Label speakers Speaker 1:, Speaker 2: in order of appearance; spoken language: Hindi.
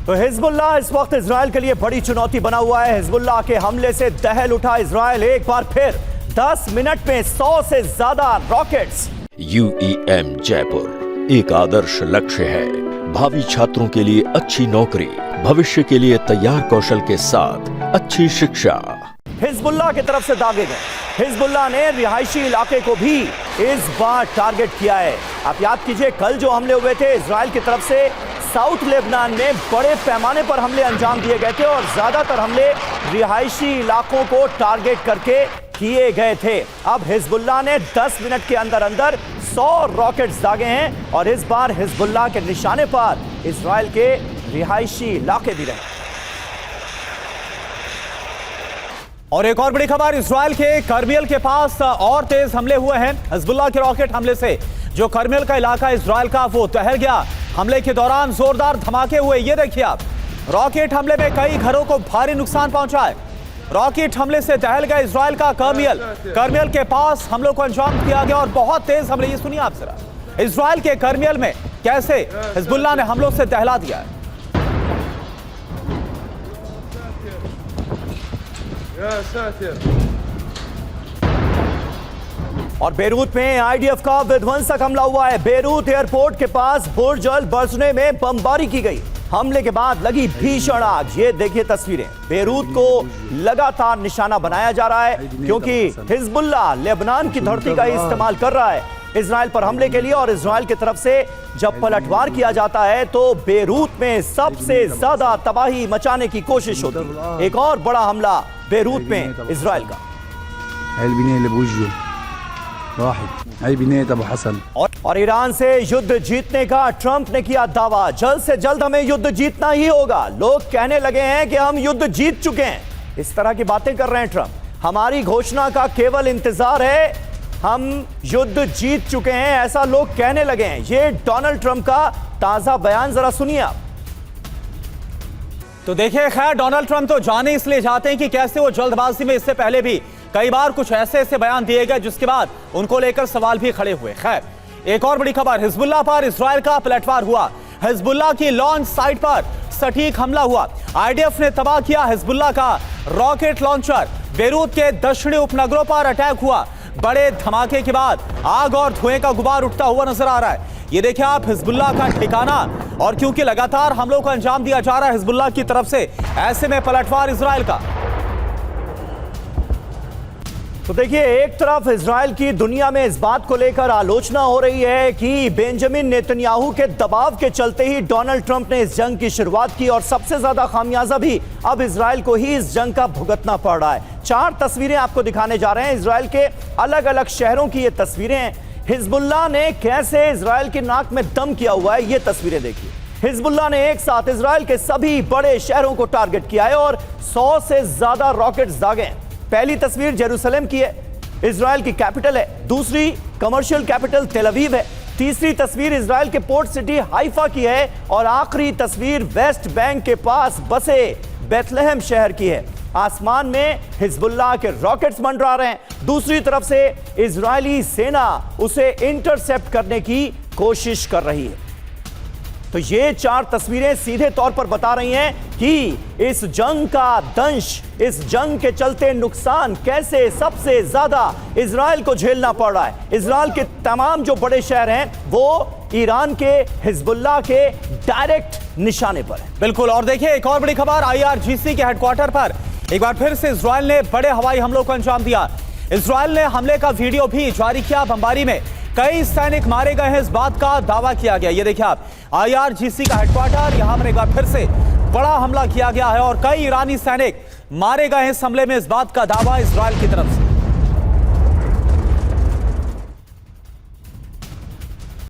Speaker 1: तो हिजबुल्लाह इस वक्त इजराइल के लिए बड़ी चुनौती बना हुआ है। हिजबुल्लाह के हमले से दहल उठा इजराइल। एक बार फिर 10 मिनट में 100 से ज्यादा रॉकेट्स।
Speaker 2: UEM जयपुर एक आदर्श लक्ष्य है। भावी छात्रों के लिए अच्छी नौकरी, भविष्य के लिए तैयार कौशल के साथ अच्छी शिक्षा।
Speaker 1: हिजबुल्लाह की तरफ से दागे गए। हिजबुल्लाह ने रिहायशी इलाके को भी इस बार टारगेट किया है। आप याद कीजिए, कल जो हमले हुए थे इजराइल की तरफ से साउथ लेबनान में बड़े पैमाने पर हमले अंजाम दिए गए थे और ज्यादातर हमले रिहायशी इलाकों को टारगेट करके किए गए थे। अब हिजबुल्लाह ने 10 मिनट के अंदर अंदर 100 रॉकेट्स दागे हैं और इस बार हिजबुल्लाह के निशाने पर इजराइल के रिहायशी इलाके भी रहे। और एक और बड़ी खबर, इजराइल के करमियल के पास और तेज हमले हुए हैं। हिजबुल्लाह के रॉकेट हमले से जो करमियल का इलाका इजराइल का वो तहल गया। हमले के दौरान जोरदार धमाके हुए। ये देखिए आप, रॉकेट हमले में कई घरों को भारी नुकसान पहुंचा है। रॉकेट हमले से दहल गया इजराइल का करमियल। करमियल के पास हमलों को अंजाम दिया गया और बहुत तेज हमले। ये सुनिए आप जरा, इजराइल के करमियल में कैसे हिजबुल्लाह ने हमलों से दहला दिया है। और बेरूत में IDF का विध्वंसक हमला हुआ है। बेरूत एयरपोर्ट के पास बुर्ज अल बर्जने में बमबारी की गई। हमले के बाद लगी भीषण आग। ये देखिए तस्वीरें। बेरूत को लगातार निशाना बनाया जा रहा है क्योंकि हिजबुल्लाह लेबनान की धरती का इस्तेमाल कर रहा है इजराइल पर हमले के लिए। और इजराइल की तरफ से जब पलटवार किया जाता है तो बेरूत में सबसे ज्यादा तबाही मचाने की कोशिश होती है। एक और बड़ा हमला बेरूत में इजराइल का। और ईरान से युद्ध जीतने का ट्रंप ने किया दावा। जल्द से जल्द हमें युद्ध जीतना ही होगा। लोग कहने लगे हैं कि हम युद्ध जीत चुके हैं। इस तरह की बातें कर रहे हैं ट्रंप। हमारी घोषणा का केवल इंतजार है, हम युद्ध जीत चुके हैं, ऐसा लोग कहने लगे हैं। ये डोनाल्ड ट्रंप का ताजा बयान, जरा सुनिए आप। तो देखिए, खैर डोनाल्ड ट्रंप तो जाने इसलिए जाते हैं कि कैसे वो जल्दबाजी में इससे पहले भी कई बार कुछ ऐसे बयान दिए गए जिसके बाद उनको लेकर सवाल भी खड़े हुए। खैर एक और बड़ी खबर, हिजबुल्लाह पर इजराइल का पलटवार हुआ। हिजबुल्लाह की लॉन्च साइट पर सटीक हमला हुआ। IDF ने तबाह किया हिजबुल्लाह का रॉकेट लॉन्चर। बेरूत के दक्षिणी उपनगरों पर अटैक हुआ। बड़े धमाके के बाद आग और धुएं का गुबार उठता हुआ नजर आ रहा है। ये देखिए आप, हिजबुल्लाह का ठिकाना। और क्योंकि लगातार हमलों को अंजाम दिया जा रहा है हिजबुल्लाह की तरफ से, ऐसे में पलटवार इजराइल का। तो देखिए, एक तरफ इजराइल की दुनिया में इस बात को लेकर आलोचना हो रही है कि बेंजामिन नेतन्याहू के दबाव के चलते ही डोनाल्ड ट्रंप ने इस जंग की शुरुआत की और सबसे ज्यादा खामियाजा भी अब इजराइल को ही इस जंग का भुगतना पड़ रहा है। 4 तस्वीरें आपको दिखाने जा रहे हैं। इजराइल के अलग अलग शहरों की ये तस्वीरें हैं। हिजबुल्लाह ने कैसे इजराइल की नाक में दम किया हुआ है, ये तस्वीरें देखिए। हिजबुल्लाह ने एक साथ इजराइल के सभी बड़े शहरों को टारगेट किया है और 100 से ज्यादा रॉकेट्स दागे हैं। पहली तस्वीर जेरूसलम की है, इजराइल की कैपिटल है। दूसरी कमर्शियल कैपिटल तेल अवीव है। तीसरी तस्वीर इजराइल के पोर्ट सिटी हाइफा की है और आखिरी तस्वीर वेस्ट बैंक के पास बसे बेथलेहम शहर की है। आसमान में हिजबुल्लाह के रॉकेट्स मंडरा रहे हैं। दूसरी तरफ से इजरायली सेना उसे इंटरसेप्ट करने की कोशिश कर रही है। तो ये 4 तस्वीरें सीधे तौर पर बता रही हैं कि इस जंग का दंश, इस जंग के चलते नुकसान कैसे सबसे ज्यादा इजराइल को झेलना पड़ रहा है। इजराइल के तमाम जो बड़े शहर हैं वो ईरान के हिजबुल्लाह के डायरेक्ट निशाने पर है। बिल्कुल। और देखिए, एक और बड़ी खबर, IRGC के हेडक्वार्टर पर एक बार फिर से इजराइल ने बड़े हवाई हमलों को अंजाम दिया। इजराइल ने हमले का वीडियो भी जारी किया। बमबारी में कई सैनिक मारे गए हैं, इस बात का दावा किया गया। ये देखिए आप, IRGC का हेडक्वार्टर, यहां पर एक बार फिर से बड़ा हमला किया गया है और कई ईरानी सैनिक मारे गए हैं इस हमले में, इस बात का दावा इजराइल की तरफ से।